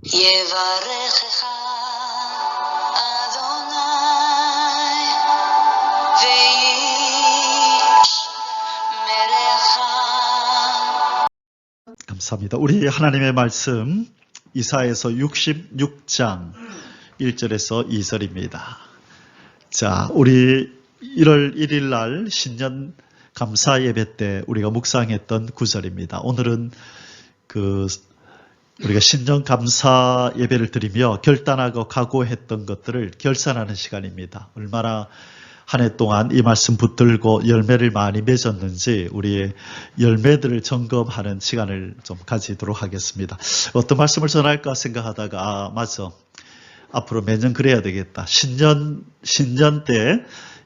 יברכך אדוני וישמרך. 감사합니다. 우리 하나님의 말씀 이사야서 66장 1절에서 2절입니다. 자, 우리 1월 1일 날 신년 감사 예배 때 우리가 묵상했던 구절입니다. 오늘은 우리가 신년 감사 예배를 드리며 결단하고 각오했던 것들을 결산하는 시간입니다. 얼마나 한 해 동안 이 말씀 붙들고 열매를 많이 맺었는지 우리의 열매들을 점검하는 시간을 좀 가지도록 하겠습니다. 어떤 말씀을 전할까 생각하다가 맞아. 앞으로 매년 그래야 되겠다. 신년 때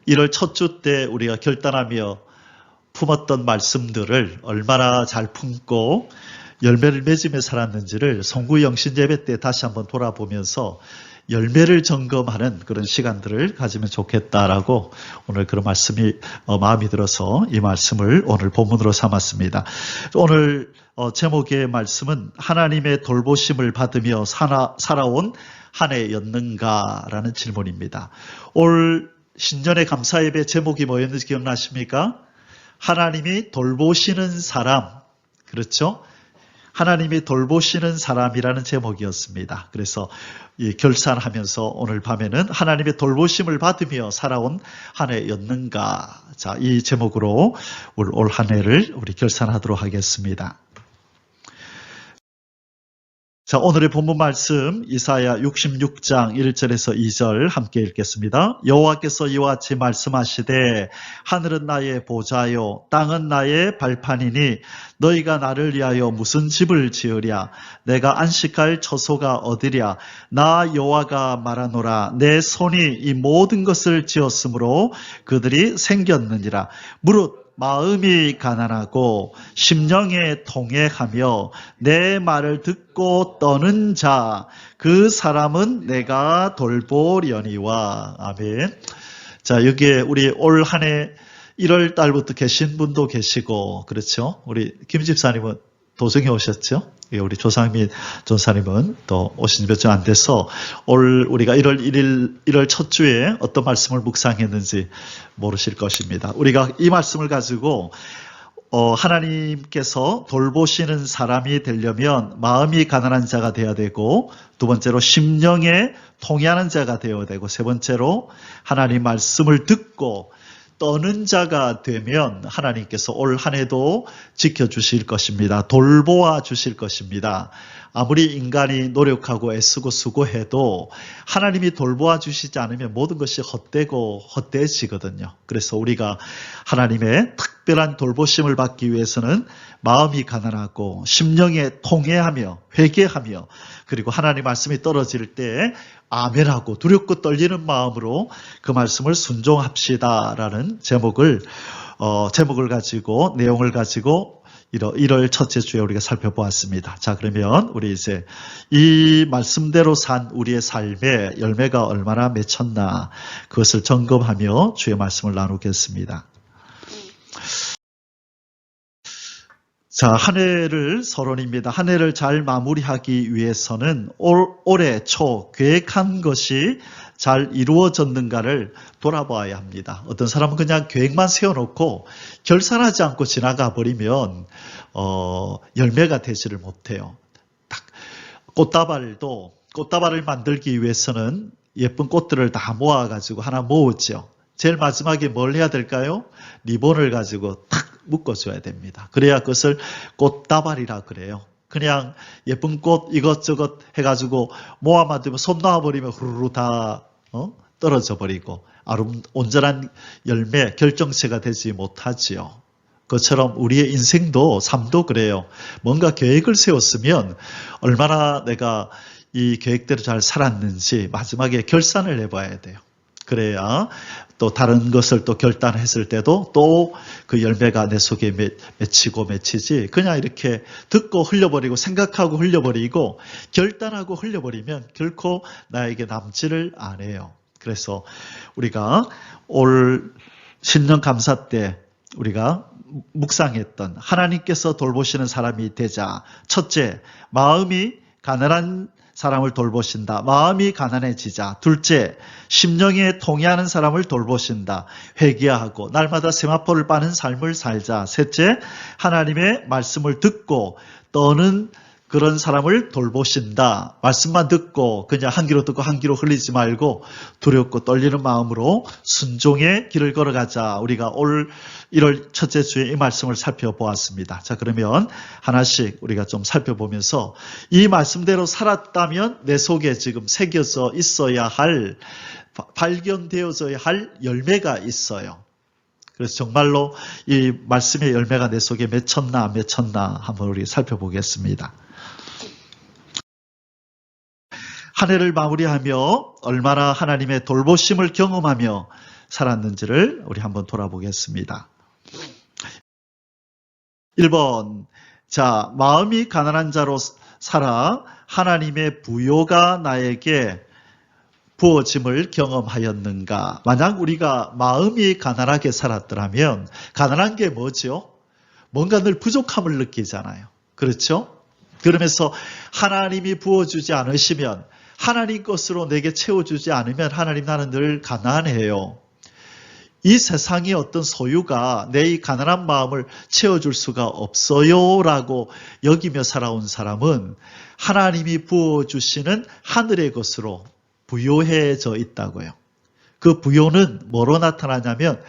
1월 첫 주 때 우리가 결단하며 품었던 말씀들을 얼마나 잘 품고 열매를 맺으며 살았는지를 송구 영신 예배 때 다시 한번 돌아보면서 열매를 점검하는 그런 시간들을 가지면 좋겠다라고 오늘 그런 말씀이 마음이 들어서 이 말씀을 오늘 본문으로 삼았습니다. 오늘 제목의 말씀은 하나님의 돌보심을 받으며 살아온 한 해였는가라는 질문입니다. 올 신년의 감사 예배 제목이 뭐였는지 기억나십니까? 하나님이 돌보시는 사람. 그렇죠? 하나님이 돌보시는 사람이라는 제목이었습니다. 그래서 결산하면서 오늘 밤에는 하나님의 돌보심을 받으며 살아온 한 해였는가. 자, 이 제목으로 올 한 해를 우리 결산하도록 하겠습니다. 자, 오늘의 본문 말씀 이사야 66장 1절에서 2절 함께 읽겠습니다. 여호와께서 이와 같이 말씀하시되 하늘은 나의 보좌요 땅은 나의 발판이니 너희가 나를 위하여 무슨 집을 지으랴. 내가 안식할 처소가 어디랴. 나 여호와가 말하노라. 내 손이 이 모든 것을 지었으므로 그들이 생겼느니라. 무릇 마음이 가난하고 심령에 통회하며 내 말을 듣고 떠는 자, 그 사람은 내가 돌보려니와. 아멘. 자, 여기에 우리 올 한 해 1월 달부터 계신 분도 계시고, 그렇죠? 우리 김 집사님은 도성에 오셨죠? 우리 조상민 전사님은 또 오신 지 몇 주 안 돼서 올 우리가 1월 첫 주에 어떤 말씀을 묵상했는지 모르실 것입니다. 우리가 이 말씀을 가지고 하나님께서 돌보시는 사람이 되려면 마음이 가난한 자가 되어야 되고, 두 번째로 심령에 통회하는 자가 되어야 되고, 세 번째로 하나님 말씀을 듣고 떠는 자가 되면 하나님께서 올 한 해도 지켜주실 것입니다. 돌보아 주실 것입니다. 아무리 인간이 노력하고 애쓰고 수고해도 하나님이 돌보아 주시지 않으면 모든 것이 헛되고 헛되어지거든요. 그래서 우리가 하나님의 특별한 돌보심을 받기 위해서는 마음이 가난하고 심령에 통회하며 회개하며, 그리고 하나님 말씀이 떨어질 때 아멘하고 두렵고 떨리는 마음으로 그 말씀을 순종합시다라는 제목을 가지고, 내용을 가지고 1월 첫째 주에 우리가 살펴보았습니다. 자, 그러면 우리 이제 이 말씀대로 산 우리의 삶에 열매가 얼마나 맺혔나 그것을 점검하며 주의 말씀을 나누겠습니다. 자, 한 해를 서론입니다. 한 해를 잘 마무리하기 위해서는 올해 초 계획한 것이 잘 이루어졌는가를 돌아봐야 합니다. 어떤 사람은 그냥 계획만 세워놓고 결산하지 않고 지나가 버리면 열매가 되지를 못해요. 딱 꽃다발을 만들기 위해서는 예쁜 꽃들을 다 모아가지고 하나 모으죠. 제일 마지막에 뭘 해야 될까요? 리본을 가지고 탁 묶어줘야 됩니다. 그래야 그것을 꽃다발이라 그래요. 그냥 예쁜 꽃 이것저것 해가지고 모아 만들면 손 놔버리면 후루루 다 떨어져 버리고 온전한 열매, 결정체가 되지 못하지요. 그것처럼 우리의 인생도, 삶도 그래요. 뭔가 계획을 세웠으면 얼마나 내가 이 계획대로 잘 살았는지 마지막에 결산을 해봐야 돼요. 그래야 또 다른 것을 또 결단했을 때도 또 그 열매가 내 속에 맺히지, 그냥 이렇게 듣고 흘려버리고 생각하고 흘려버리고 결단하고 흘려버리면 결코 나에게 남지를 않아요. 그래서 우리가 올 신년 감사 때 우리가 묵상했던 하나님께서 돌보시는 사람이 되자, 첫째, 마음이 가난한 사람을 돌보신다. 마음이 가난해지자. 둘째, 심령에 통해하는 사람을 돌보신다. 회개하고 날마다 세마포를 빠는 삶을 살자. 셋째, 하나님의 말씀을 듣고 떠는 그런 사람을 돌보신다. 말씀만 듣고 그냥 한 귀로 듣고 한 귀로 흘리지 말고 두렵고 떨리는 마음으로 순종의 길을 걸어가자. 우리가 올 1월 첫째 주에 이 말씀을 살펴보았습니다. 자, 그러면 하나씩 우리가 좀 살펴보면서 이 말씀대로 살았다면 내 속에 지금 새겨져 있어야 할, 발견되어져야 할 열매가 있어요. 그래서 정말로 이 말씀의 열매가 내 속에 맺혔나 안 맺혔나 한번 우리 살펴보겠습니다. 한 해를 마무리하며 얼마나 하나님의 돌보심을 경험하며 살았는지를 우리 한번 돌아보겠습니다. 1번, 자, 마음이 가난한 자로 살아 하나님의 부요가 나에게 부어짐을 경험하였는가? 만약 우리가 마음이 가난하게 살았더라면 가난한 게 뭐죠? 뭔가 늘 부족함을 느끼잖아요. 그렇죠? 그러면서 하나님이 부어주지 않으시면, 하나님 것으로 내게 채워주지 않으면 하나님 나는 늘 가난해요. 이 세상의 어떤 소유가 내 이 가난한 마음을 채워줄 수가 없어요 라고 여기며 살아온 사람은 하나님이 부어주시는 하늘의 것으로 부요해져 있다고요. 그 부요는 뭐로 나타나냐면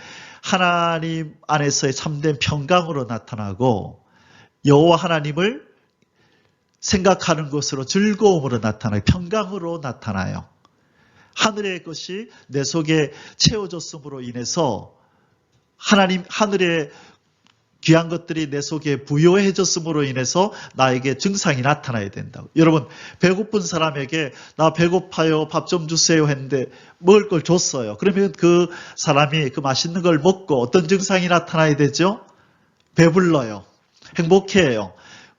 하나님 안에서의 참된 평강으로 나타나고 여호와 하나님을 생각하는 것으로 즐거움으로 나타나요. 평강으로 나타나요. 하늘의 것이 내 속에 채워졌음으로 인해서 하나님 하늘의 귀한 것들이 내 속에 부요해졌음으로 인해서 나에게 증상이 나타나야 된다고. 여러분, 배고픈 사람에게 나 배고파요, 밥 좀 주세요 했는데 먹을 걸 줬어요. 그러면 그 사람이 그 맛있는 걸 먹고 어떤 증상이 나타나야 되죠? 배불러요. 행복해요.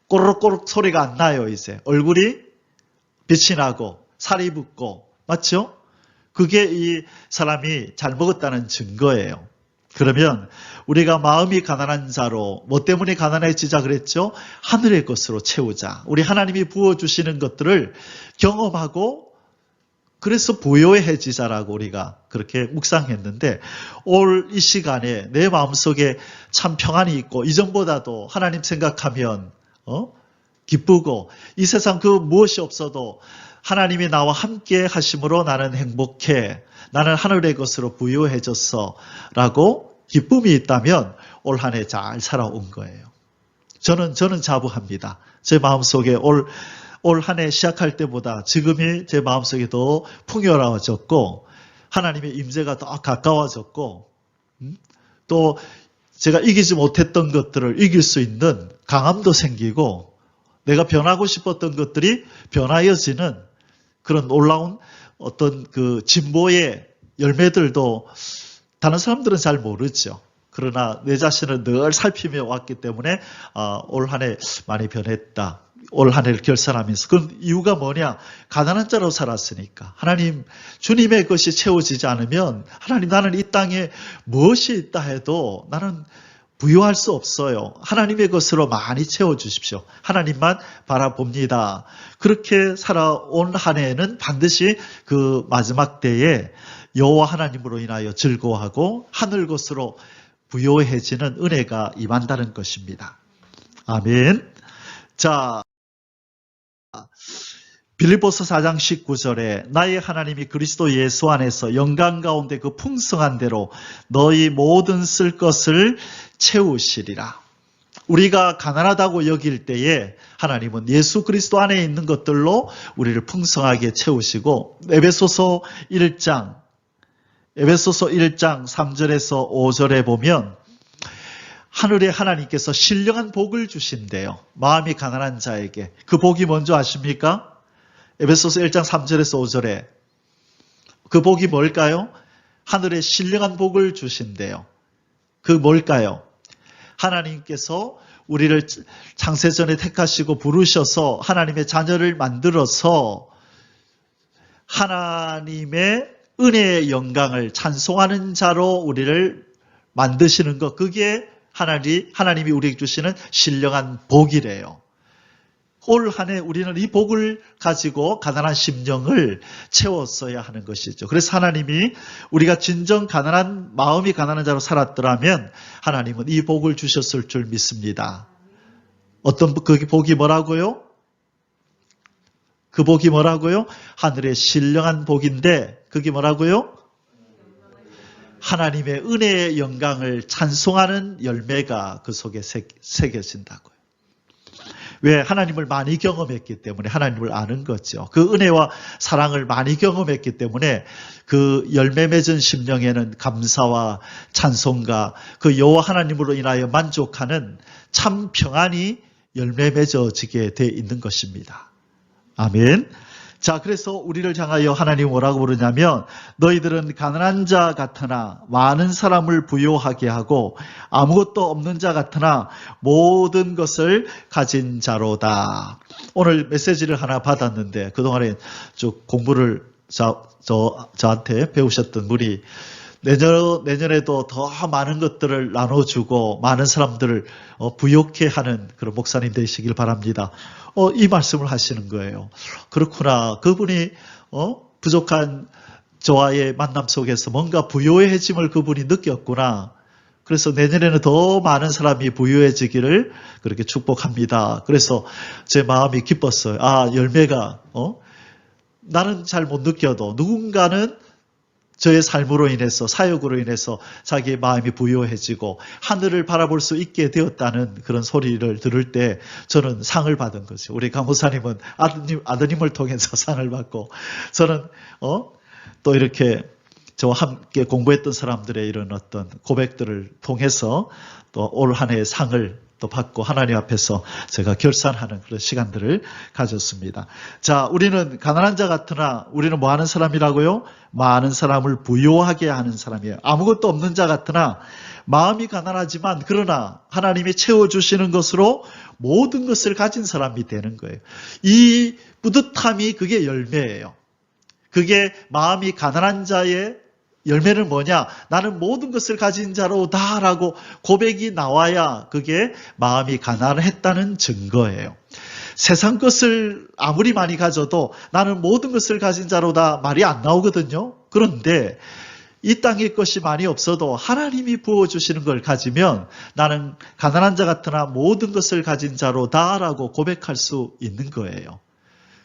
꼬르륵꼬르륵 소리가 안 나요. 이제 얼굴이 빛이 나고 살이 붓고, 맞죠? 그게 이 사람이 잘 먹었다는 증거예요. 그러면 우리가 마음이 가난한 자로, 뭐 때문에 가난해지자 그랬죠? 하늘의 것으로 채우자. 우리 하나님이 부어주시는 것들을 경험하고 그래서 부요해지자라고 우리가 그렇게 묵상했는데, 올 이 시간에 내 마음속에 참 평안이 있고 이전보다도 하나님 생각하면 기쁘고 이 세상 그 무엇이 없어도 하나님이 나와 함께 하심으로 나는 행복해. 나는 하늘의 것으로 부유해졌어. 라고 기쁨이 있다면 올 한 해 잘 살아온 거예요. 저는 자부합니다. 제 마음속에 올 한 해 시작할 때보다 지금이 제 마음속에 더 풍요로워졌고 하나님의 임재가 더 가까워졌고 또 제가 이기지 못했던 것들을 이길 수 있는 강함도 생기고 내가 변하고 싶었던 것들이 변하여지는 그런 놀라운 어떤 그 진보의 열매들도 다른 사람들은 잘 모르죠. 그러나 내 자신을 늘 살피며 왔기 때문에 올 한 해 많이 변했다. 올 한 해를 결산하면서. 그 이유가 뭐냐? 가난한 자로 살았으니까. 하나님, 주님의 것이 채워지지 않으면 하나님 나는 이 땅에 무엇이 있다 해도 나는 부유할 수 없어요. 하나님의 것으로 많이 채워주십시오. 하나님만 바라봅니다. 그렇게 살아온 한 해는 반드시 그 마지막 때에 여호와 하나님으로 인하여 즐거워하고 하늘 것으로 부요해지는 은혜가 임한다는 것입니다. 아멘. 자, 빌립보서 4장 19절에 나의 하나님이 그리스도 예수 안에서 영광 가운데 그 풍성한 대로 너희 모든 쓸 것을 채우시리라. 우리가 가난하다고 여길 때에 하나님은 예수 그리스도 안에 있는 것들로 우리를 풍성하게 채우시고 에베소서 1장 3절에서 5절에 보면 하늘의 하나님께서 신령한 복을 주신대요. 마음이 가난한 자에게. 그 복이 뭔지 아십니까? 에베소서 1장 3절에서 5절에 그 복이 뭘까요? 하늘의 신령한 복을 주신대요. 그 뭘까요? 하나님께서 우리를 창세전에 택하시고 부르셔서 하나님의 자녀를 만들어서 하나님의 은혜의 영광을 찬송하는 자로 우리를 만드시는 것, 그게 하나님이 우리에게 주시는 신령한 복이래요. 올 한 해 우리는 이 복을 가지고 가난한 심령을 채웠어야 하는 것이죠. 그래서 하나님이 우리가 진정 가난한 마음이 가난한 자로 살았더라면 하나님은 이 복을 주셨을 줄 믿습니다. 어떤 그 복이 뭐라고요? 그 복이 뭐라고요? 하늘의 신령한 복인데 그게 뭐라고요? 하나님의 은혜의 영광을 찬송하는 열매가 그 속에 새겨진다고요. 왜? 하나님을 많이 경험했기 때문에 하나님을 아는 거죠. 그 은혜와 사랑을 많이 경험했기 때문에 그 열매 맺은 심령에는 감사와 찬송과 그 여호와 하나님으로 인하여 만족하는 참 평안이 열매 맺어지게 돼 있는 것입니다. 아멘. 자, 그래서 우리를 향하여 하나님 뭐라고 부르냐면 너희들은 가난한 자 같으나 많은 사람을 부요하게 하고 아무것도 없는 자 같으나 모든 것을 가진 자로다. 오늘 메시지를 하나 받았는데 그동안에 쭉 공부를 저한테 배우셨던 분이 내년에도 더 많은 것들을 나눠주고 많은 사람들을 부욕해 하는 그런 목사님 되시길 바랍니다. 이 말씀을 하시는 거예요. 그렇구나. 그분이 부족한 저와의 만남 속에서 뭔가 부요해짐을 그분이 느꼈구나. 그래서 내년에는 더 많은 사람이 부유해지기를 그렇게 축복합니다. 그래서 제 마음이 기뻤어요. 열매가 나는 잘 못 느껴도 누군가는 저의 삶으로 인해서 사역으로 인해서 자기의 마음이 부유해지고 하늘을 바라볼 수 있게 되었다는 그런 소리를 들을 때 저는 상을 받은 거죠. 우리 강호사님은 아드님을 통해서 상을 받고 저는 또 이렇게 저와 함께 공부했던 사람들의 이런 어떤 고백들을 통해서 또 올 한 해의 상을 또 받고 하나님 앞에서 제가 결산하는 그런 시간들을 가졌습니다. 자, 우리는 가난한 자 같으나 우리는 뭐 하는 사람이라고요? 많은 사람을 부요하게 하는 사람이에요. 아무것도 없는 자 같으나 마음이 가난하지만 그러나 하나님이 채워주시는 것으로 모든 것을 가진 사람이 되는 거예요. 이 뿌듯함이 그게 열매예요. 그게 마음이 가난한 자의 열매는 뭐냐? 나는 모든 것을 가진 자로다라고 고백이 나와야 그게 마음이 가난했다는 증거예요. 세상 것을 아무리 많이 가져도 나는 모든 것을 가진 자로다 말이 안 나오거든요. 그런데 이 땅의 것이 많이 없어도 하나님이 부어주시는 걸 가지면 나는 가난한 자 같으나 모든 것을 가진 자로다라고 고백할 수 있는 거예요.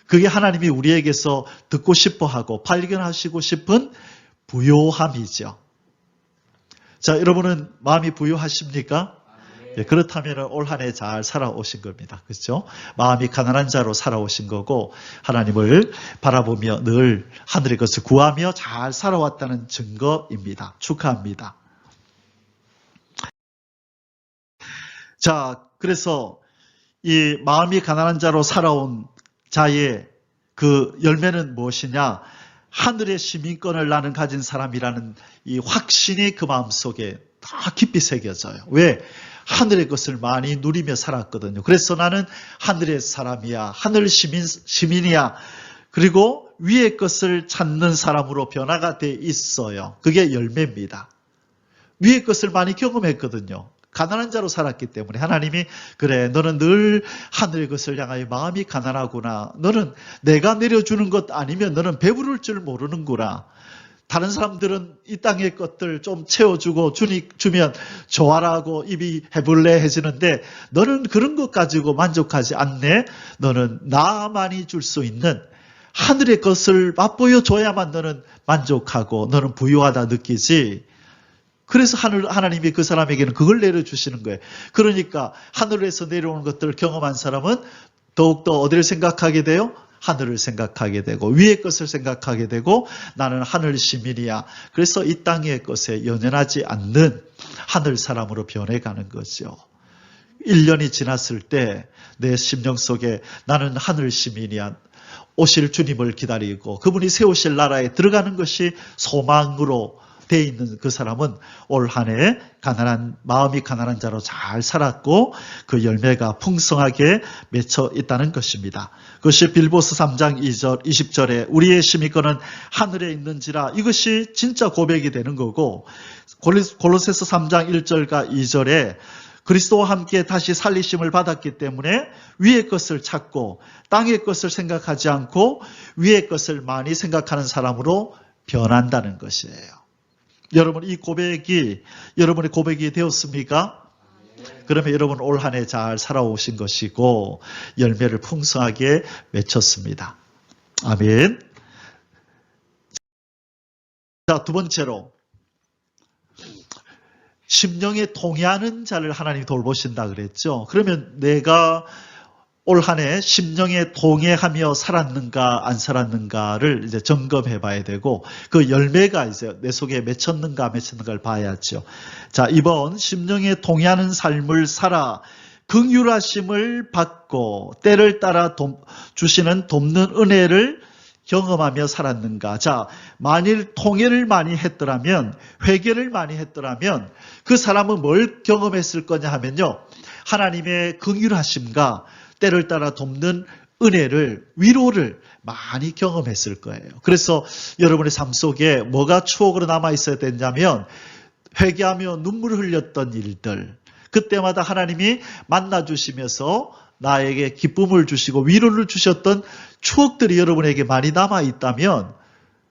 그게 하나님이 우리에게서 듣고 싶어하고 발견하시고 싶은 부요함이죠. 자, 여러분은 마음이 부요하십니까? 예, 그렇다면 올 한 해 잘 살아오신 겁니다. 그렇죠? 마음이 가난한 자로 살아오신 거고 하나님을 바라보며 늘 하늘의 것을 구하며 잘 살아왔다는 증거입니다. 축하합니다. 자, 그래서 이 마음이 가난한 자로 살아온 자의 그 열매는 무엇이냐? 하늘의 시민권을 나는 가진 사람이라는 이 확신이 그 마음속에 다 깊이 새겨져요. 왜? 하늘의 것을 많이 누리며 살았거든요. 그래서 나는 하늘의 사람이야. 하늘 시민이야. 그리고 위의 것을 찾는 사람으로 변화가 돼 있어요. 그게 열매입니다. 위의 것을 많이 경험했거든요. 가난한 자로 살았기 때문에 하나님이 그래 너는 늘 하늘의 것을 향하여 마음이 가난하구나. 너는 내가 내려주는 것 아니면 너는 배부를 줄 모르는구나. 다른 사람들은 이 땅의 것들 좀 채워주고 주면 좋아라고 입이 해불레해지는데 너는 그런 것 가지고 만족하지 않네. 너는 나만이 줄 수 있는 하늘의 것을 맛보여 줘야만 너는 만족하고 너는 부유하다 느끼지. 그래서 하나님이 그 사람에게는 그걸 내려주시는 거예요. 그러니까 하늘에서 내려오는 것들을 경험한 사람은 더욱더 어디를 생각하게 돼요? 하늘을 생각하게 되고 위의 것을 생각하게 되고 나는 하늘 시민이야. 그래서 이 땅의 것에 연연하지 않는 하늘 사람으로 변해가는 거죠. 1년이 지났을 때 내 심령 속에 나는 하늘 시민이야. 오실 주님을 기다리고 그분이 세우실 나라에 들어가는 것이 소망으로 돼 있는 그 사람은 올 한 해 마음이 가난한 자로 잘 살았고 그 열매가 풍성하게 맺혀 있다는 것입니다. 그것이 빌보스 3장 2절 20절에 우리의 시민권은 하늘에 있는지라 이것이 진짜 고백이 되는 거고 골로새서 3장 1절과 2절에 그리스도와 함께 다시 살리심을 받았기 때문에 위의 것을 찾고 땅의 것을 생각하지 않고 위의 것을 많이 생각하는 사람으로 변한다는 것이에요. 여러분, 이 고백이 여러분의 고백이 되었습니까? 그러면 여러분 올 한 해 잘 살아오신 것이고 열매를 풍성하게 맺혔습니다. 아멘. 자, 두 번째로 심령에 동의하는 자를 하나님이 돌보신다 그랬죠. 그러면 내가 올 한 해 심령에 동의하며 살았는가 안 살았는가를 이제 점검해 봐야 되고 그 열매가 이제 내 속에 맺혔는가 안 맺혔는가를 봐야죠. 자, 이번 심령에 동의하는 삶을 살아 긍휼하심을 받고 때를 따라 주시는 돕는 은혜를 경험하며 살았는가. 자, 만일 통회를 많이 했더라면, 회개를 많이 했더라면 그 사람은 뭘 경험했을 거냐 하면요, 하나님의 긍휼하심과 때를 따라 돕는 은혜를, 위로를 많이 경험했을 거예요. 그래서 여러분의 삶 속에 뭐가 추억으로 남아 있어야 되냐면 회개하며 눈물을 흘렸던 일들, 그때마다 하나님이 만나주시면서 나에게 기쁨을 주시고 위로를 주셨던 추억들이 여러분에게 많이 남아 있다면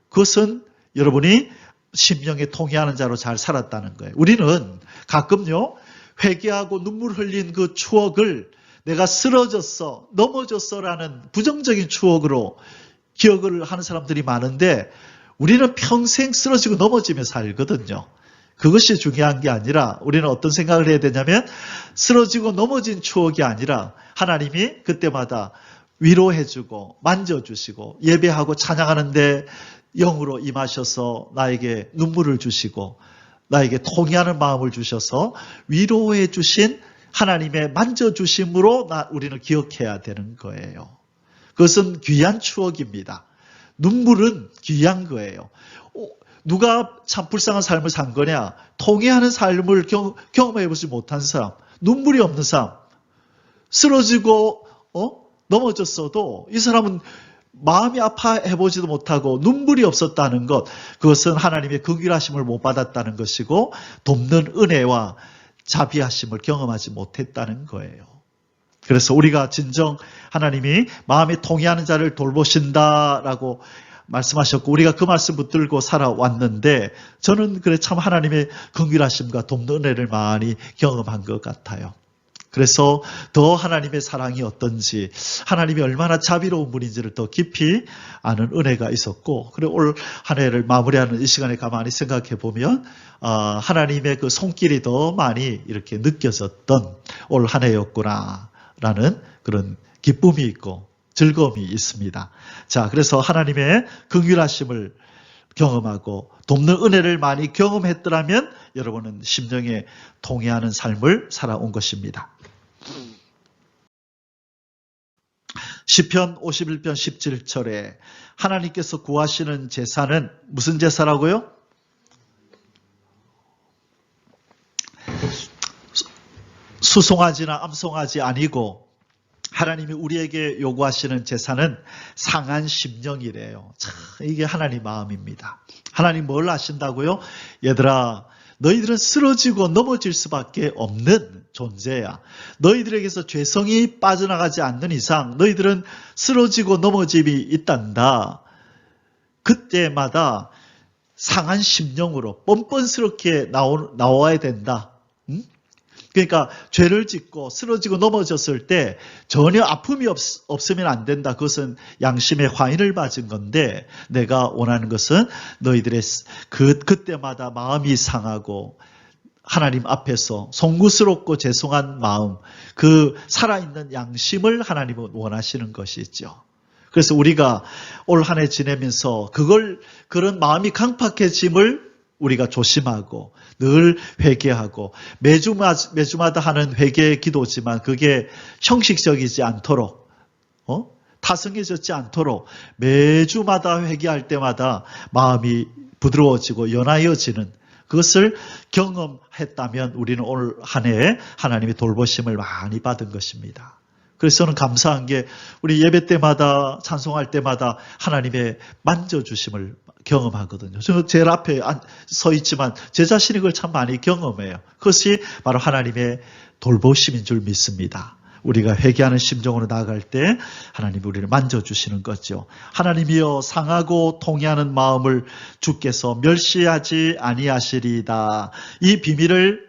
그것은 여러분이 심령에 통회하는 자로 잘 살았다는 거예요. 우리는 가끔요, 회개하고 눈물 흘린 그 추억을 내가 쓰러졌어, 넘어졌어라는 부정적인 추억으로 기억을 하는 사람들이 많은데 우리는 평생 쓰러지고 넘어지며 살거든요. 그것이 중요한 게 아니라 우리는 어떤 생각을 해야 되냐면 쓰러지고 넘어진 추억이 아니라 하나님이 그때마다 위로해주고 만져주시고 예배하고 찬양하는데 영으로 임하셔서 나에게 눈물을 주시고 나에게 통회하는 마음을 주셔서 위로해 주신 하나님의 만져주심으로 우리는 기억해야 되는 거예요. 그것은 귀한 추억입니다. 눈물은 귀한 거예요. 누가 참 불쌍한 삶을 산 거냐? 통회하는 삶을 경험해보지 못한 사람, 눈물이 없는 사람, 쓰러지고 넘어졌어도 이 사람은 마음이 아파해보지도 못하고 눈물이 없었다는 것, 그것은 하나님의 긍휼하심을 못 받았다는 것이고 돕는 은혜와 자비하심을 경험하지 못했다는 거예요. 그래서 우리가 진정 하나님이 마음에 통회하는 자를 돌보신다라고 말씀하셨고 우리가 그 말씀 붙들고 살아왔는데 저는 그래 참 하나님의 긍휼하심과 돕는 은혜를 많이 경험한 것 같아요. 그래서 더 하나님의 사랑이 어떤지 하나님이 얼마나 자비로운 분인지를 더 깊이 아는 은혜가 있었고 그리고 올 한 해를 마무리하는 이 시간에 가만히 생각해 보면 하나님의 그 손길이 더 많이 이렇게 느껴졌던 올 한 해였구나라는 그런 기쁨이 있고 즐거움이 있습니다. 자, 그래서 하나님의 긍휼하심을 경험하고 돕는 은혜를 많이 경험했더라면 여러분은 심령에 통회하는 삶을 살아온 것입니다. 시편 51편 17절에 하나님께서 구하시는 제사는 무슨 제사라고요? 수송아지나 암송아지 아니고 하나님이 우리에게 요구하시는 제사는 상한 심령이래요. 참 이게 하나님 마음입니다. 하나님 뭘 하신다고요? 얘들아, 너희들은 쓰러지고 넘어질 수밖에 없는 존재야. 너희들에게서 죄성이 빠져나가지 않는 이상 너희들은 쓰러지고 넘어짐이 있단다. 그때마다 상한 심령으로 뻔뻔스럽게 나와야 된다. 응? 그러니까 죄를 짓고 쓰러지고 넘어졌을 때 전혀 아픔이 없으면 안 된다. 그것은 양심의 화인을 맞은 건데 내가 원하는 것은 너희들의 그때마다 마음이 상하고 하나님 앞에서 송구스럽고 죄송한 마음, 그 살아있는 양심을 하나님은 원하시는 것이죠. 그래서 우리가 올 한 해 지내면서 그런 마음이 강팍해짐을 우리가 조심하고 늘 회개하고 매주마다 하는 회개의 기도지만 그게 형식적이지 않도록 타성해졌지 않도록 매주마다 회개할 때마다 마음이 부드러워지고 연하여지는 그것을 경험했다면 우리는 올 한 해에 하나님의 돌보심을 많이 받은 것입니다. 그래서 저는 감사한 게 우리 예배 때마다 찬송할 때마다 하나님의 만져주심을 경험하거든요. 저 제일 앞에 서 있지만 제 자신이 그걸 참 많이 경험해요. 그것이 바로 하나님의 돌보심인 줄 믿습니다. 우리가 회개하는 심정으로 나아갈 때 하나님이 우리를 만져주시는 거죠. 하나님이여 상하고 통회하는 마음을 주께서 멸시하지 아니하시리이다. 이 비밀을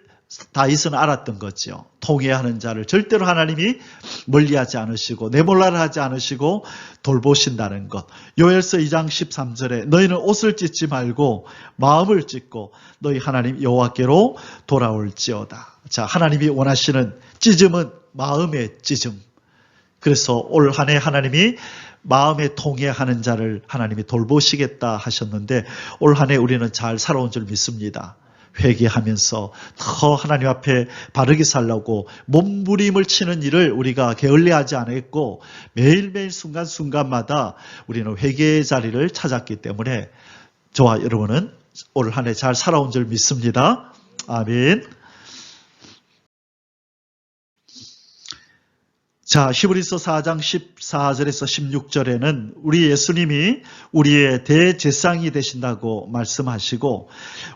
다윗은 알았던 거죠. 통회하는 자를 절대로 하나님이 멀리하지 않으시고 내몰라라 하지 않으시고 돌보신다는 것. 요엘서 2장 13절에 너희는 옷을 찢지 말고 마음을 찢고 너희 하나님 여호와께로 돌아올지어다. 자, 하나님이 원하시는 찢음은 마음의 찢음. 그래서 올 한 해 하나님이 마음에 통회하는 자를 하나님이 돌보시겠다 하셨는데 올 한 해 우리는 잘 살아온 줄 믿습니다. 회개하면서 더 하나님 앞에 바르게 살려고 몸부림을 치는 일을 우리가 게을리하지 않았고 매일매일 순간순간마다 우리는 회개의 자리를 찾았기 때문에 저와 여러분은 올 한 해 잘 살아온 줄 믿습니다. 아멘. 자, 히브리서 4장 14절에서 16절에는 우리 예수님이 우리의 대제사장이 되신다고 말씀하시고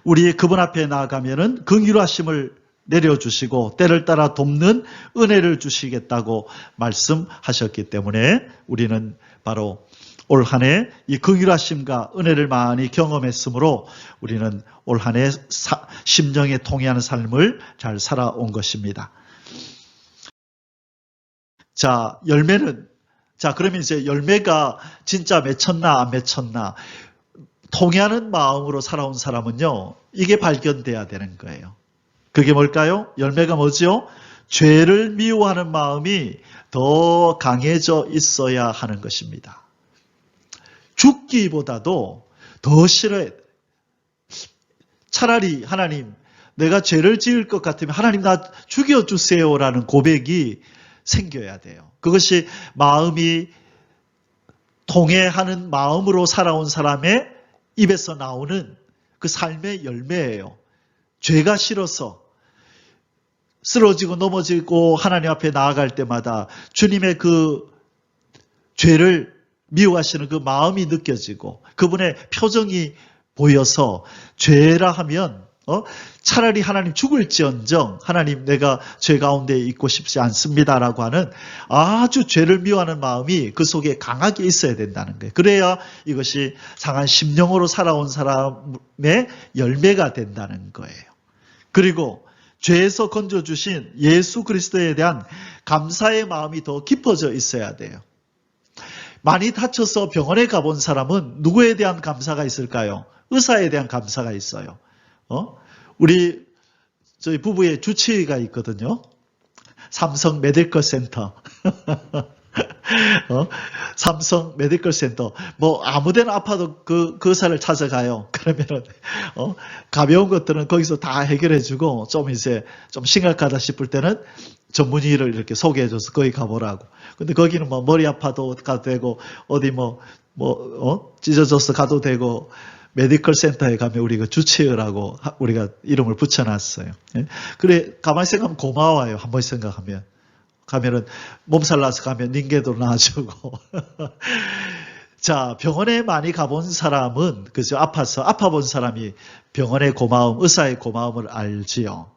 우리 그분 앞에 나아가면은 긍휼하심을 내려주시고 때를 따라 돕는 은혜를 주시겠다고 말씀하셨기 때문에 우리는 바로 올 한 해 이 긍휼하심과 은혜를 많이 경험했으므로 우리는 올 한 해 심정에 통해하는 삶을 잘 살아온 것입니다. 자, 열매는, 자, 그러면 이제 열매가 진짜 맺혔나 안 맺혔나, 통회하는 마음으로 살아온 사람은요, 이게 발견돼야 되는 거예요. 그게 뭘까요? 열매가 뭐죠? 죄를 미워하는 마음이 더 강해져 있어야 하는 것입니다. 죽기보다도 더 싫어해. 차라리 하나님, 내가 죄를 지을 것 같으면 하나님 나 죽여주세요라는 고백이 생겨야 돼요. 그것이 마음이 통회하는 마음으로 살아온 사람의 입에서 나오는 그 삶의 열매예요. 죄가 싫어서 쓰러지고 넘어지고 하나님 앞에 나아갈 때마다 주님의 그 죄를 미워하시는 그 마음이 느껴지고 그분의 표정이 보여서 죄라 하면 차라리 하나님 죽을지언정 하나님 내가 죄 가운데 있고 싶지 않습니다라고 하는 아주 죄를 미워하는 마음이 그 속에 강하게 있어야 된다는 거예요. 그래야 이것이 상한 심령으로 살아온 사람의 열매가 된다는 거예요. 그리고 죄에서 건져주신 예수 그리스도에 대한 감사의 마음이 더 깊어져 있어야 돼요. 많이 다쳐서 병원에 가본 사람은 누구에 대한 감사가 있을까요? 의사에 대한 감사가 있어요. 우리 저희 부부의 주치의가 있거든요. 삼성 메디컬 센터. 삼성 메디컬 센터. 뭐 아무데나 아파도 그 의사를 찾아가요. 그러면은 가벼운 것들은 거기서 다 해결해주고 좀 이제 좀 심각하다 싶을 때는 전문의를 이렇게 소개해줘서 거기 가보라고. 근데 거기는 뭐 머리 아파도 가도 되고 어디 찢어져서 가도 되고. 메디컬 센터에 가면 우리 그 주치의라고 우리가 이름을 붙여놨어요. 그래, 가만히 생각하면 고마워요. 한 번 생각하면. 가면은 몸살 나서 가면 닌게도 놔주고. 자, 병원에 많이 가본 사람은, 그죠? 아파본 사람이 병원의 고마움, 의사의 고마움을 알지요.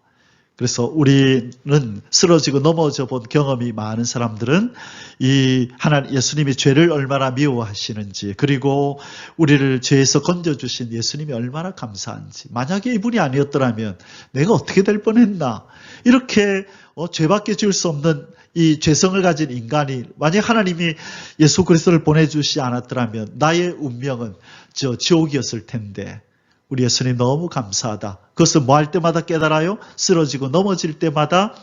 그래서 우리는 쓰러지고 넘어져 본 경험이 많은 사람들은 이 하나님 예수님이 죄를 얼마나 미워하시는지 그리고 우리를 죄에서 건져주신 예수님이 얼마나 감사한지 만약에 이분이 아니었더라면 내가 어떻게 될 뻔했나 이렇게 죄밖에 지을 수 없는 이 죄성을 가진 인간이 만약 하나님이 예수 그리스도를 보내주시지 않았더라면 나의 운명은 지옥이었을 텐데 우리 예수님 너무 감사하다. 그것을 뭐 할 때마다 깨달아요? 쓰러지고 넘어질 때마다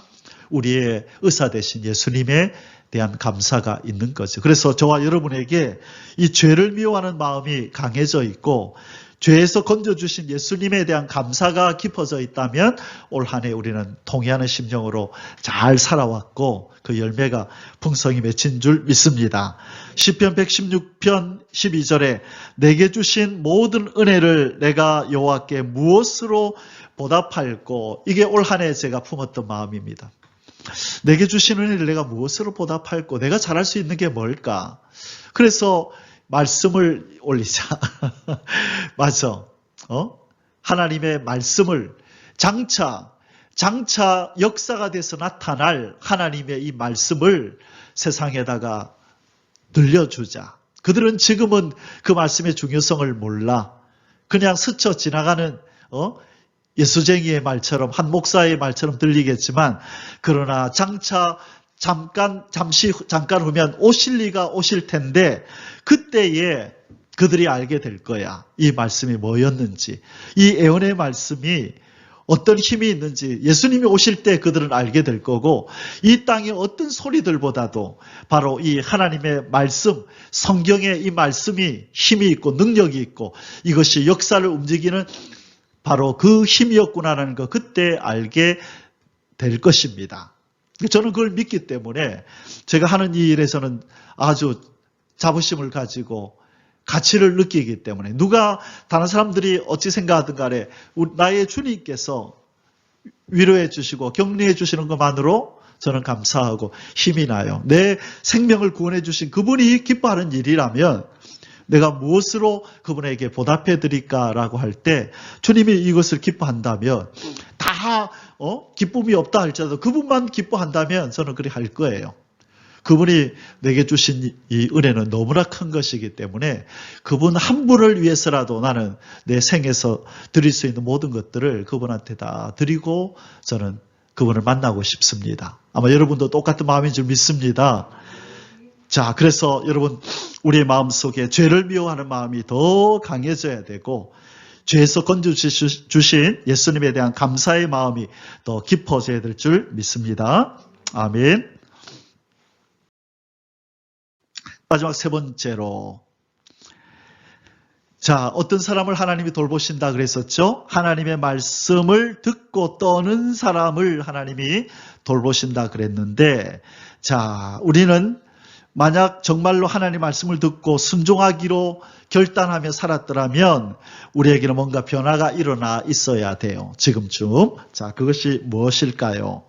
우리의 의사 되신 예수님에 대한 감사가 있는 거죠. 그래서 저와 여러분에게 이 죄를 미워하는 마음이 강해져 있고 죄에서 건져주신 예수님에 대한 감사가 깊어져 있다면 올 한 해 우리는 통회하는 심령으로 잘 살아왔고 그 열매가 풍성히 맺힌 줄 믿습니다. 시편 116편 12절에 내게 주신 모든 은혜를 내가 여호와께 무엇으로 보답할꼬 이게 올 한 해 제가 품었던 마음입니다. 내게 주신 은혜를 내가 무엇으로 보답할꼬 내가 잘할 수 있는 게 뭘까? 그래서 말씀을 올리자. 맞아. 하나님의 말씀을 장차 역사가 돼서 나타날 하나님의 이 말씀을 세상에다가 들려주자. 그들은 지금은 그 말씀의 중요성을 몰라. 그냥 스쳐 지나가는 예수쟁이의 말처럼, 한 목사의 말처럼 들리겠지만, 그러나 잠깐 후면 오실 리가 오실 텐데, 그때에 그들이 알게 될 거야. 이 말씀이 뭐였는지, 이 예언의 말씀이 어떤 힘이 있는지 예수님이 오실 때 그들은 알게 될 거고, 이 땅의 어떤 소리들보다도 바로 이 하나님의 말씀, 성경의 이 말씀이 힘이 있고 능력이 있고 이것이 역사를 움직이는 바로 그 힘이었구나라는 거 그때 알게 될 것입니다. 저는 그걸 믿기 때문에 제가 하는 이 일에서는 아주 자부심을 가지고 가치를 느끼기 때문에, 누가 다른 사람들이 어찌 생각하든 간에 나의 주님께서 위로해 주시고 격려해 주시는 것만으로 저는 감사하고 힘이 나요. 내 생명을 구원해 주신 그분이 기뻐하는 일이라면 내가 무엇으로 그분에게 보답해 드릴까라고 할 때, 주님이 이것을 기뻐한다면, 다 기쁨이 없다 할지라도 그분만 기뻐한다면 저는 그리 할 거예요. 그분이 내게 주신 이 은혜는 너무나 큰 것이기 때문에 그분 한 분을 위해서라도 나는 내 생에서 드릴 수 있는 모든 것들을 그분한테 다 드리고 저는 그분을 만나고 싶습니다. 아마 여러분도 똑같은 마음인 줄 믿습니다. 자, 그래서 여러분, 우리의 마음속에 죄를 미워하는 마음이 더 강해져야 되고, 죄에서 건져주신 예수님에 대한 감사의 마음이 더 깊어져야 될 줄 믿습니다. 아멘. 마지막 세 번째로, 자, 어떤 사람을 하나님이 돌보신다 그랬었죠? 하나님의 말씀을 듣고 떠는 사람을 하나님이 돌보신다 그랬는데, 자, 우리는 만약 정말로 하나님 말씀을 듣고 순종하기로 결단하며 살았더라면 우리에게는 뭔가 변화가 일어나 있어야 돼요. 지금쯤. 자, 그것이 무엇일까요?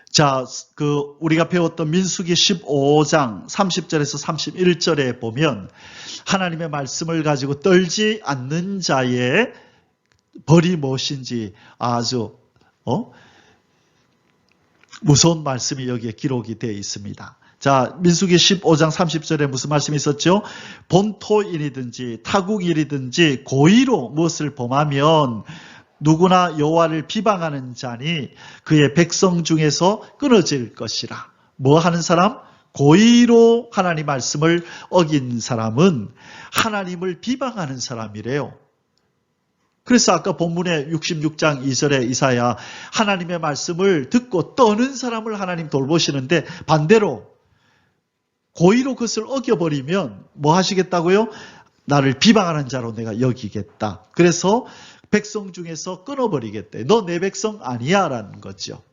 자, 우리가 배웠던 민수기 15장 30절에서 31절에 보면 하나님의 말씀을 가지고 떨지 않는 자의 벌이 무엇인지 아주 무서운 말씀이 여기에 기록이 되어 있습니다. 자, 민수기 15장 30절에 무슨 말씀이 있었죠? 본토인이든지 타국인이든지 고의로 무엇을 범하면 누구나 여호와를 비방하는 자니 그의 백성 중에서 끊어질 것이라. 뭐 하는 사람? 고의로 하나님 말씀을 어긴 사람은 하나님을 비방하는 사람이래요. 그래서 아까 본문의 66장 2절에 이사야, 하나님의 말씀을 듣고 떠는 사람을 하나님 돌보시는데, 반대로 고의로 그것을 어겨버리면 뭐 하시겠다고요? 나를 비방하는 자로 내가 여기겠다. 그래서 백성 중에서 끊어버리겠다. 너 내 백성 아니야 라는 거죠.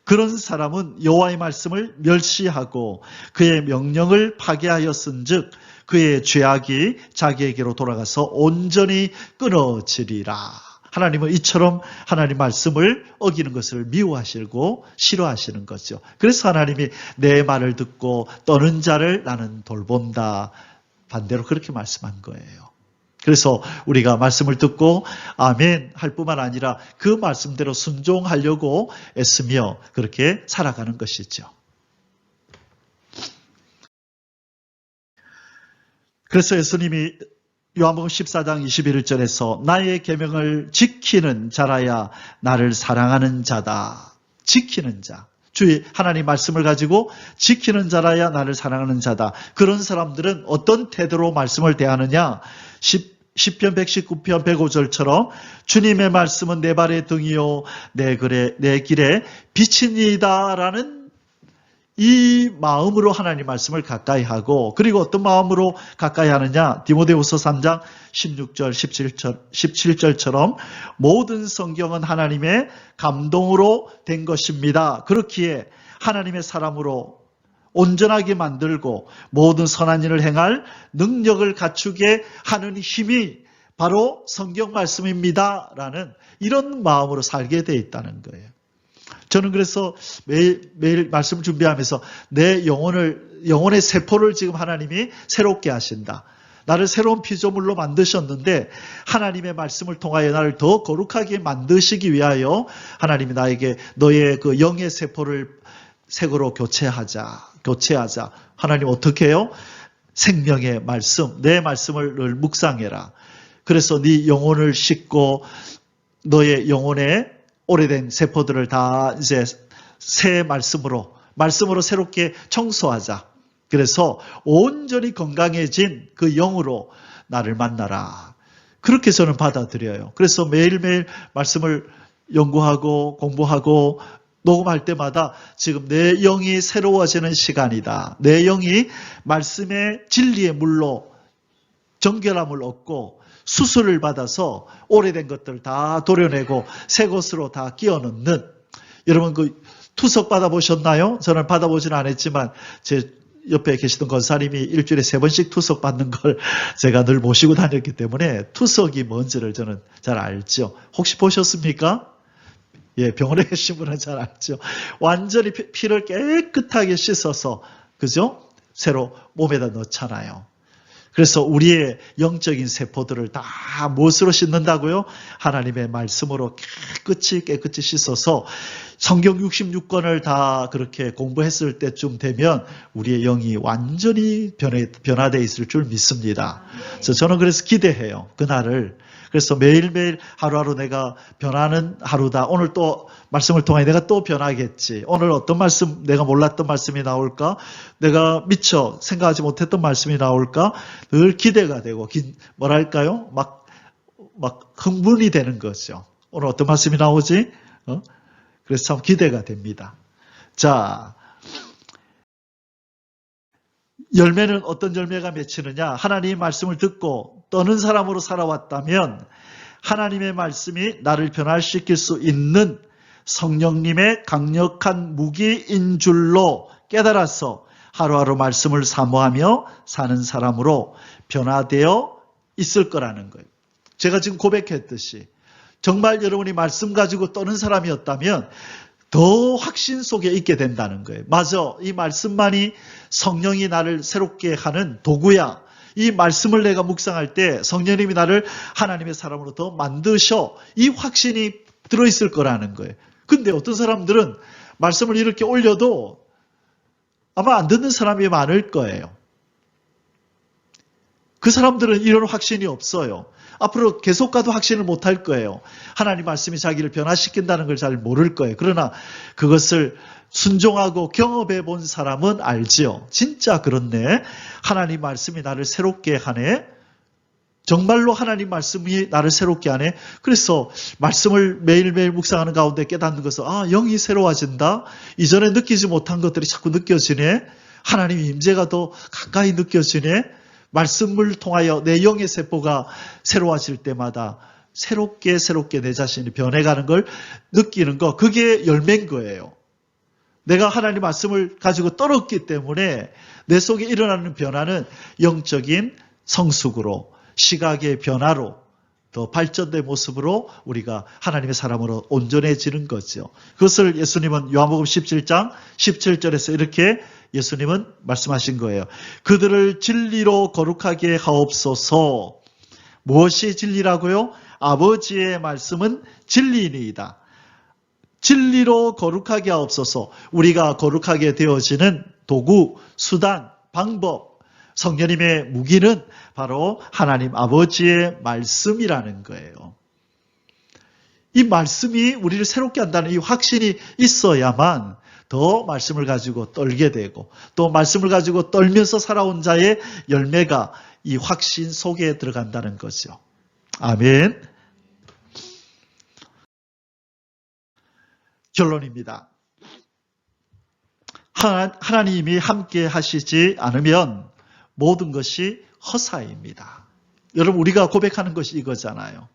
그런 사람은 여호와의 말씀을 멸시하고 그의 명령을 파괴하였은즉 그의 죄악이 자기에게로 돌아가서 온전히 끊어지리라. 하나님은 이처럼 하나님 말씀을 어기는 것을 미워하시고 싫어하시는 거죠. 그래서 하나님이 내 말을 듣고 떠는 자를 나는 돌본다. 반대로 그렇게 말씀한 거예요. 그래서 우리가 말씀을 듣고 아멘 할 뿐만 아니라 그 말씀대로 순종하려고 애쓰며 그렇게 살아가는 것이죠. 그래서 예수님이 요한복음 14장 21절에서 나의 계명을 지키는 자라야 나를 사랑하는 자다. 지키는 자. 주의 하나님 말씀을 가지고 지키는 자라야 나를 사랑하는 자다. 그런 사람들은 어떤 태도로 말씀을 대하느냐? 시편 119편 105절처럼 주님의 말씀은 내 발의 등이요 내 길에 빛이니이다 라는 이 마음으로 하나님 말씀을 가까이 하고, 그리고 어떤 마음으로 가까이 하느냐? 디모데후서 3장 16절 17절처럼 모든 성경은 하나님의 감동으로 된 것입니다. 그렇기에 하나님의 사람으로 온전하게 만들고 모든 선한 일을 행할 능력을 갖추게 하는 힘이 바로 성경 말씀입니다 라는 이런 마음으로 살게 되어 있다는 거예요. 저는 그래서 매일 말씀 준비하면서 내 영혼의 세포를 지금 하나님이 새롭게 하신다. 나를 새로운 피조물로 만드셨는데 하나님의 말씀을 통하여 나를 더 거룩하게 만드시기 위하여 하나님이 나에게 너의 그 영의 세포를 색으로 교체하자. 하나님 어떻게 해요? 생명의 말씀, 내 말씀을 늘 묵상해라. 그래서 네 영혼을 씻고 너의 영혼의 오래된 세포들을 다 이제 새 말씀으로 새롭게 청소하자. 그래서 온전히 건강해진 그 영으로 나를 만나라. 그렇게 저는 받아들여요. 그래서 매일매일 말씀을 연구하고 공부하고 녹음할 때마다 지금 내 영이 새로워지는 시간이다. 내 영이 말씀의 진리의 물로 정결함을 얻고 수술을 받아서 오래된 것들 다 도려내고 새 것으로 다 끼워 넣는, 여러분 그 투석 받아보셨나요? 저는 받아보지는 않았지만 제 옆에 계시던 권사님이 일주일에 3번씩 투석 받는 걸 제가 늘 모시고 다녔기 때문에 투석이 뭔지를 저는 잘 알죠. 혹시 보셨습니까? 예, 병원에 계신 분은 잘 알죠. 완전히 피를 깨끗하게 씻어서, 그죠? 새로 몸에다 넣잖아요. 그래서 우리의 영적인 세포들을 다 무엇으로 씻는다고요? 하나님의 말씀으로 깨끗이 씻어서 성경 66권을 다 그렇게 공부했을 때쯤 되면 우리의 영이 완전히 변화되어 있을 줄 믿습니다. 그래서 저는 그래서 기대해요. 그날을. 그래서 매일매일 하루하루 내가 변하는 하루다. 오늘 또 말씀을 통해 내가 또 변하겠지. 오늘 어떤 말씀, 내가 몰랐던 말씀이 나올까? 내가 미처 생각하지 못했던 말씀이 나올까? 늘 기대가 되고, 뭐랄까요? 막 흥분이 되는 거죠. 오늘 어떤 말씀이 나오지? 그래서 참 기대가 됩니다. 자, 열매는 어떤 열매가 맺히느냐? 하나님의 말씀을 듣고 떠는 사람으로 살아왔다면 하나님의 말씀이 나를 변화시킬 수 있는 성령님의 강력한 무기인 줄로 깨달아서 하루하루 말씀을 사모하며 사는 사람으로 변화되어 있을 거라는 거예요. 제가 지금 고백했듯이 정말 여러분이 말씀 가지고 떠는 사람이었다면 더 확신 속에 있게 된다는 거예요. 맞아, 이 말씀만이 성령이 나를 새롭게 하는 도구야. 이 말씀을 내가 묵상할 때 성령님이 나를 하나님의 사람으로 더 만드셔. 이 확신이 들어있을 거라는 거예요. 근데 어떤 사람들은 말씀을 이렇게 올려도 아마 안 듣는 사람이 많을 거예요. 그 사람들은 이런 확신이 없어요. 앞으로 계속 가도 확신을 못할 거예요. 하나님 말씀이 자기를 변화시킨다는 걸 잘 모를 거예요. 그러나 그것을 순종하고 경험해 본 사람은 알지요. 진짜 그렇네. 하나님 말씀이 나를 새롭게 하네. 정말로 하나님 말씀이 나를 새롭게 하네. 그래서 말씀을 매일매일 묵상하는 가운데 깨닫는 것은 영이 새로워진다. 이전에 느끼지 못한 것들이 자꾸 느껴지네. 하나님의 임재가 더 가까이 느껴지네. 말씀을 통하여 내 영의 세포가 새로워질 때마다 새롭게 내 자신이 변해가는 걸 느끼는 거, 그게 열매인 거예요. 내가 하나님 말씀을 가지고 떨었기 때문에 내 속에 일어나는 변화는 영적인 성숙으로, 시각의 변화로, 더 발전된 모습으로 우리가 하나님의 사람으로 온전해지는 거죠. 그것을 예수님은 요한복음 17장 17절에서 이렇게 예수님은 말씀하신 거예요. 그들을 진리로 거룩하게 하옵소서. 무엇이 진리라고요? 아버지의 말씀은 진리이니이다. 진리로 거룩하게 하옵소서. 우리가 거룩하게 되어지는 도구, 수단, 방법, 성령님의 무기는 바로 하나님 아버지의 말씀이라는 거예요. 이 말씀이 우리를 새롭게 한다는 이 확신이 있어야만 더 말씀을 가지고 떨게 되고, 또 말씀을 가지고 떨면서 살아온 자의 열매가 이 확신 속에 들어간다는 거죠. 아멘. 결론입니다. 하나님이 함께 하시지 않으면 모든 것이 허사입니다. 여러분, 우리가 고백하는 것이 이거잖아요.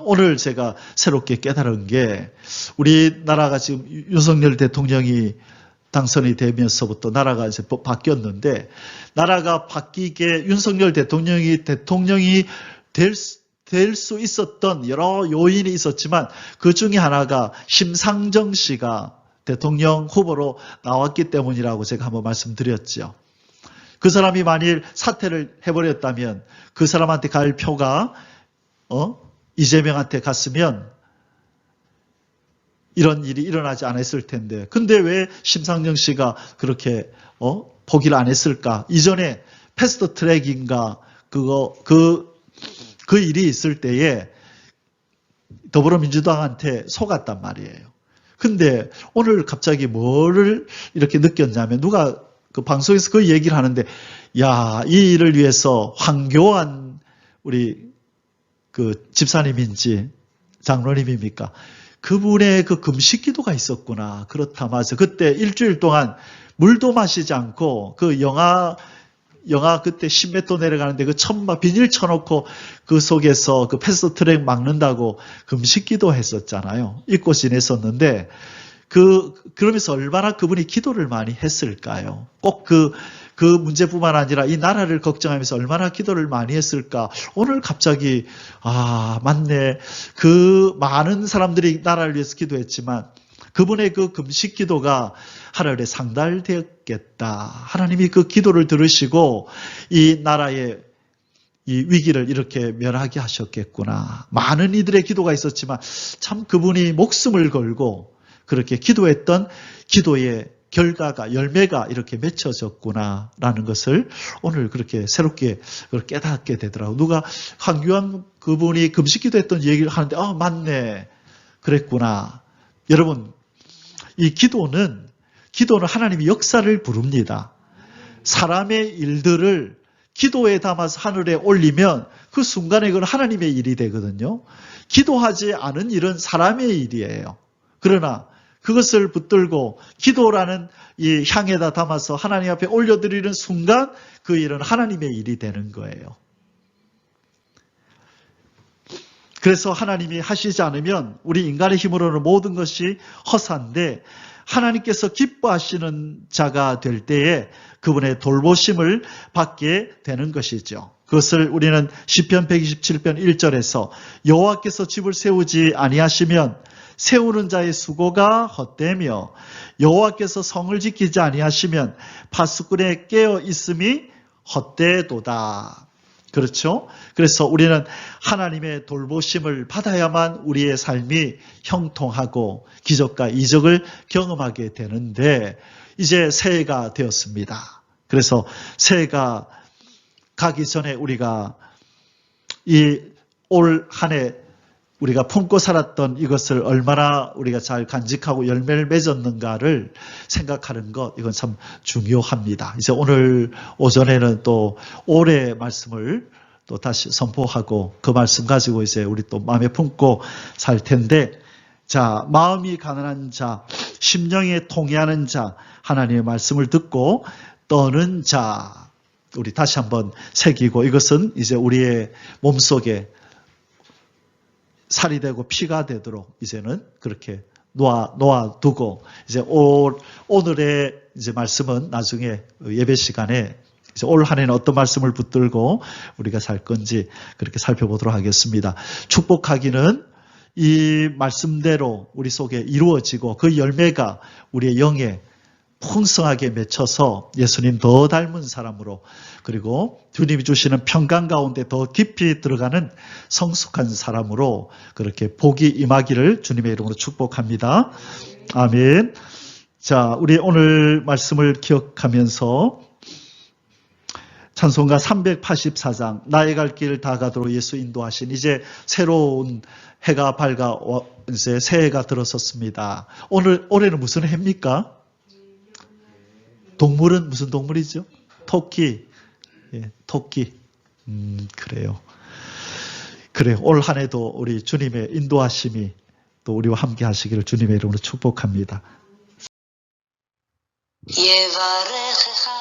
오늘 제가 새롭게 깨달은 게, 우리나라가 지금 윤석열 대통령이 당선이 되면서부터 나라가 이제 바뀌었는데, 나라가 바뀌게 윤석열 대통령이 될 수 있었던 여러 요인이 있었지만 그 중에 하나가 심상정 씨가 대통령 후보로 나왔기 때문이라고 제가 한번 말씀드렸죠. 그 사람이 만일 사퇴를 해버렸다면 그 사람한테 갈 표가 이재명한테 갔으면 이런 일이 일어나지 않았을 텐데, 근데 왜 심상정 씨가 그렇게 포기를 안 했을까? 이전에 패스트 트랙인가 그 일이 있을 때에 더불어민주당한테 속았단 말이에요. 근데 오늘 갑자기 뭐를 이렇게 느꼈냐면, 누가 그 방송에서 그 얘기를 하는데, 야, 이 일을 위해서 황교안 우리 그 집사님인지 장로님입니까? 그분의 그 금식 기도가 있었구나. 그렇다, 맞아. 그때 일주일 동안 물도 마시지 않고 그 영하 그때 10m 내려가는데 그 천막 비닐 쳐놓고 그 속에서 그 패스트 트랙 막는다고 금식 기도 했었잖아요. 잊고 지냈었는데, 그러면서 얼마나 그분이 기도를 많이 했을까요? 꼭 그 문제뿐만 아니라 이 나라를 걱정하면서 얼마나 기도를 많이 했을까? 오늘 갑자기, 맞네. 그 많은 사람들이 나라를 위해서 기도했지만 그분의 그 금식 기도가 하늘에 상달되었겠다. 하나님이 그 기도를 들으시고 이 나라의 이 위기를 이렇게 멸하게 하셨겠구나. 많은 이들의 기도가 있었지만 참 그분이 목숨을 걸고 그렇게 기도했던 기도의 결과가, 열매가 이렇게 맺혀졌구나라는 것을 오늘 그렇게 새롭게 깨닫게 되더라고요. 누가 황교안 그분이 금식 기도했던 얘기를 하는데, 맞네. 그랬구나. 여러분, 이 기도는 하나님이 역사를 부릅니다. 사람의 일들을 기도에 담아서 하늘에 올리면 그 순간에 그건 하나님의 일이 되거든요. 기도하지 않은 일은 사람의 일이에요. 그러나 그것을 붙들고 기도라는 이 향에다 담아서 하나님 앞에 올려드리는 순간 그 일은 하나님의 일이 되는 거예요. 그래서 하나님이 하시지 않으면 우리 인간의 힘으로는 모든 것이 허사인데, 하나님께서 기뻐하시는 자가 될 때에 그분의 돌보심을 받게 되는 것이죠. 그것을 우리는 시편 127편 1절에서 여호와께서 집을 세우지 아니하시면 세우는 자의 수고가 헛되며 여호와께서 성을 지키지 아니하시면 파수꾼의 깨어 있음이 헛되도다. 그렇죠? 그래서 우리는 하나님의 돌보심을 받아야만 우리의 삶이 형통하고 기적과 이적을 경험하게 되는데, 이제 새해가 되었습니다. 그래서 새해가 가기 전에 우리가 이 올 한 해 우리가 품고 살았던 이것을 얼마나 우리가 잘 간직하고 열매를 맺었는가를 생각하는 것, 이건 참 중요합니다. 이제 오늘 오전에는 또 올해 말씀을 또 다시 선포하고 그 말씀 가지고 이제 우리 또 마음에 품고 살 텐데, 자, 마음이 가난한 자, 심령에 통해하는 자, 하나님의 말씀을 듣고 떠는 자, 우리 다시 한번 새기고, 이것은 이제 우리의 몸속에 살이 되고 피가 되도록 이제는 그렇게 놓아두고, 이제 오늘의 이제 말씀은 나중에 예배 시간에 이제 올 한 해는 어떤 말씀을 붙들고 우리가 살 건지 그렇게 살펴보도록 하겠습니다. 축복하기는 이 말씀대로 우리 속에 이루어지고 그 열매가 우리의 영에 풍성하게 맺혀서 예수님 더 닮은 사람으로, 그리고 주님이 주시는 평강 가운데 더 깊이 들어가는 성숙한 사람으로 그렇게 복이 임하기를 주님의 이름으로 축복합니다. 아멘. 자, 우리 오늘 말씀을 기억하면서 찬송가 384장 나의 갈 길 다 가도록 예수 인도하신, 이제 새로운 해가 이제 새해가 들어섰습니다. 올해는 무슨 해입니까? 동물은 무슨 동물이죠? 토끼. 예, 토끼. 그래요. 올 한 해도 우리 주님의 인도하심이 또 우리와 함께 하시기를 주님의 이름으로 축복합니다. 예바레խ